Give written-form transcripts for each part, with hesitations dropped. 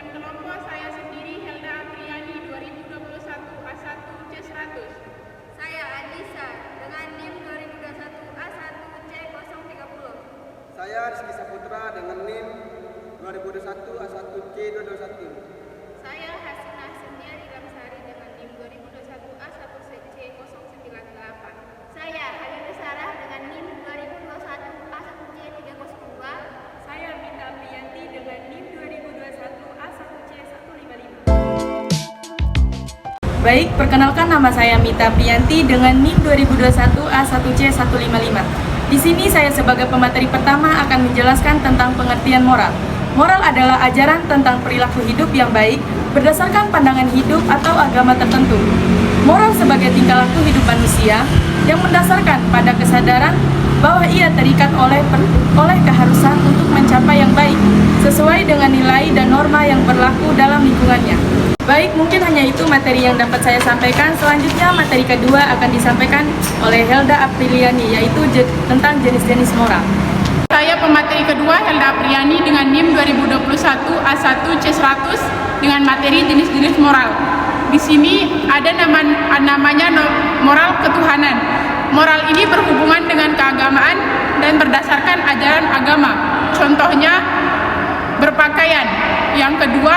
Dan kelompok saya sendiri Helda Apriani 2021 A1 C100. Saya Anissa dengan NIM 2021 A1 C030. Saya Rizky Saputra dengan NIM 2021 A1 C221. Saya Hasina Sintiani Ramsari dengan NIM 2021 A1 C098. Saya Halida Sarah dengan NIM 2021 A1 C302. Saya Mita Aprianti dengan NIM 2021 A1 C155. Baik, perkenalkan nama saya Mita Aprianti dengan NIM 2021 A1 C155. Di sini saya sebagai pemateri pertama akan menjelaskan tentang pengertian moral. Moral adalah ajaran tentang perilaku hidup yang baik berdasarkan pandangan hidup atau agama tertentu. Moral sebagai tingkah laku hidup manusia yang mendasarkan pada kesadaran bahwa ia terikat oleh keharusan untuk mencapai yang baik sesuai dengan nilai dan norma yang berlaku dalam lingkungannya. Baik, mungkin hanya itu materi yang dapat saya sampaikan. Selanjutnya materi kedua akan disampaikan oleh Helda Apriliani, yaitu tentang jenis-jenis moral. Saya pemateri kedua Helda Apriani dengan NIM 2021 A1 C100 dengan materi jenis-jenis moral. Di sini ada namanya moral ketuhanan. Moral ini berhubungan dengan keagamaan dan berdasarkan ajaran agama. Contohnya berpakaian. Yang kedua,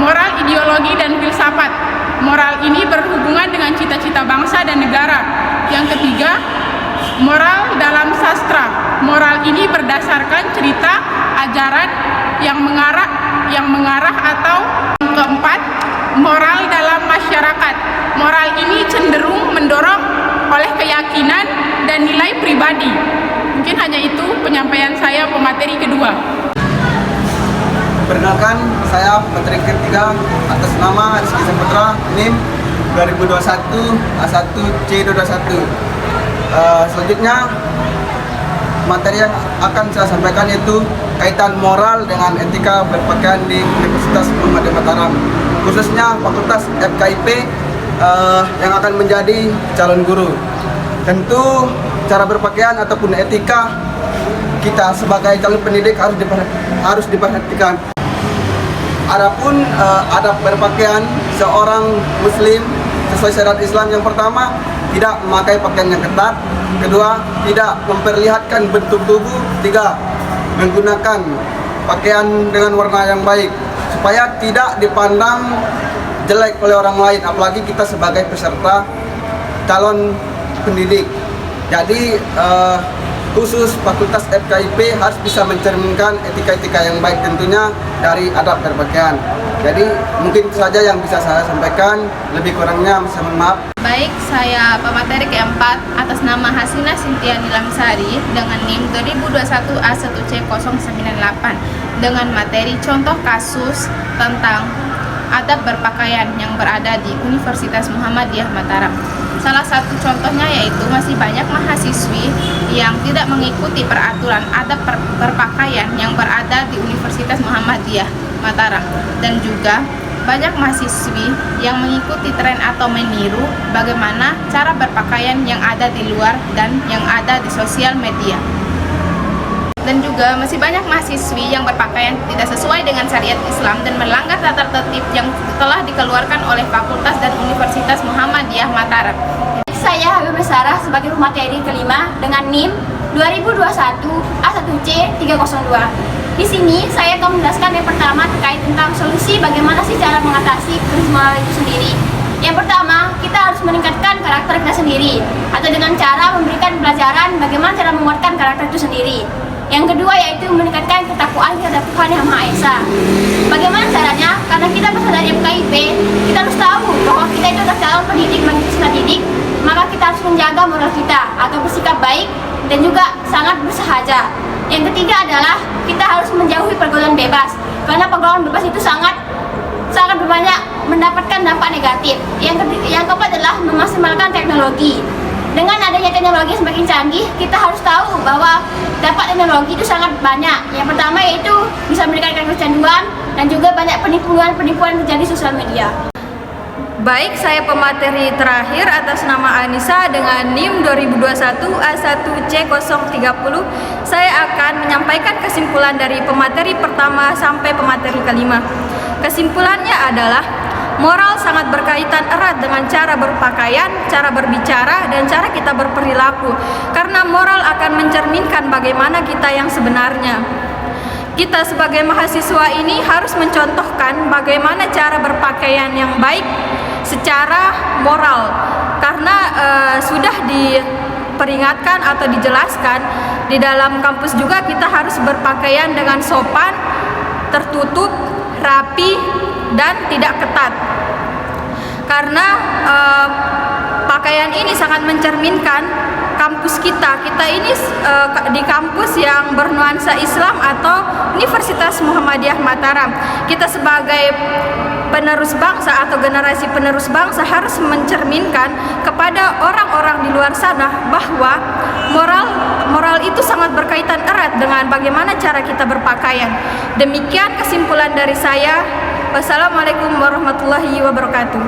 moral ideologi dan filsafat. Moral ini berhubungan dengan cita-cita bangsa dan negara. Yang ketiga, moral dalam sastra. Moral ini berdasarkan cerita, ajaran yang mengarah atau yang keempat, moral dalam masyarakat. Moral ini cenderung mendorong oleh keyakinan dan nilai pribadi. Mungkin hanya itu penyampaian saya pemateri kedua. Perkenalkan, saya pemateri ketiga atas nama Rizky Saputra, NIM 2021 A1 C221. Selanjutnya materi yang akan saya sampaikan yaitu kaitan moral dengan etika berpakaian di Universitas Muhammadiyah Mataram, khususnya Fakultas FKIP yang akan menjadi calon guru. Tentu cara berpakaian ataupun etika kita sebagai calon pendidik harus diperhatikan. Adapun adab berpakaian seorang muslim sesuai syariat Islam, yang pertama, tidak memakai pakaian yang ketat. Kedua, tidak memperlihatkan bentuk tubuh. Tiga, menggunakan pakaian dengan warna yang baik supaya tidak dipandang jelek oleh orang lain, apalagi kita sebagai peserta calon pendidik. Jadi khusus Fakultas FKIP harus bisa mencerminkan etika-etika yang baik tentunya dari adab berpakaian. Jadi mungkin itu saja yang bisa saya sampaikan, lebih kurangnya mohon maaf. Baik, saya pemateri keempat atas nama Hasina Sintiani Lamsari dengan NIM 2021 A1 C098 dengan materi contoh kasus tentang adab berpakaian yang berada di Universitas Muhammadiyah Mataram. Salah satu contohnya yaitu masih banyak mahasiswi yang tidak mengikuti peraturan adab berpakaian yang berada di Universitas Muhammadiyah Mataram, dan juga banyak mahasiswi yang mengikuti tren atau meniru bagaimana cara berpakaian yang ada di luar dan yang ada di sosial media. Dan juga masih banyak mahasiswi yang berpakaian tidak sesuai dengan syariat Islam dan melanggar tata tertib yang telah dikeluarkan oleh Fakultas dan Universitas Muhammadiyah Mataram. Saya Halida Sarah sebagai pemateri kelima dengan NIM 2021 A1 C302. Di sini saya akan menjelaskan yang pertama terkait tentang solusi bagaimana sih cara mengatasi krisis moral itu sendiri. Yang pertama, kita harus meningkatkan karakter kita sendiri, atau dengan cara memberikan pelajaran bagaimana cara menguatkan karakter itu sendiri. Yang kedua yaitu meningkatkan ketakwaan terhadap Tuhan Yang Maha Esa. Bagaimana caranya? Karena kita berasal dari FKIP, kita harus tahu bahwa kita itu adalah calon pendidik bagi peserta didik, maka kita harus menjaga moral kita atau bersikap baik dan juga sangat bersahaja. Yang ketiga adalah kita harus menjauhi pergaulan bebas, karena pergaulan bebas itu sangat banyak mendapatkan dampak negatif. Yang keempat adalah memaksimalkan teknologi. Dengan adanya teknologi semakin canggih, kita harus tahu bahwa dampak teknologi itu sangat banyak. Yang pertama yaitu bisa meningkatkan kecanduan dan juga banyak penipuan terjadi di sosial media. Baik, saya pemateri terakhir atas nama Anissa dengan NIM 2021 A1 C030. Saya akan menyampaikan kesimpulan dari pemateri pertama sampai pemateri kelima. Kesimpulannya adalah moral sangat berkaitan erat dengan cara berpakaian, cara berbicara, dan cara kita berperilaku. Karena moral akan mencerminkan bagaimana kita yang sebenarnya. Kita sebagai mahasiswa ini harus mencontohkan bagaimana cara berpakaian yang baik secara moral. Karena sudah diperingatkan atau dijelaskan di dalam kampus juga kita harus berpakaian dengan sopan, tertutup, rapi, dan tidak ketat. Karena pakaian ini sangat mencerminkan kampus kita. Kita ini di kampus yang bernuansa Islam atau Universitas Muhammadiyah Mataram. Kita sebagai penerus bangsa atau generasi penerus bangsa harus mencerminkan kepada orang-orang di luar sana bahwa moral itu sangat berkaitan erat dengan bagaimana cara kita berpakaian. Demikian kesimpulan dari saya. Wassalamualaikum warahmatullahi wabarakatuh.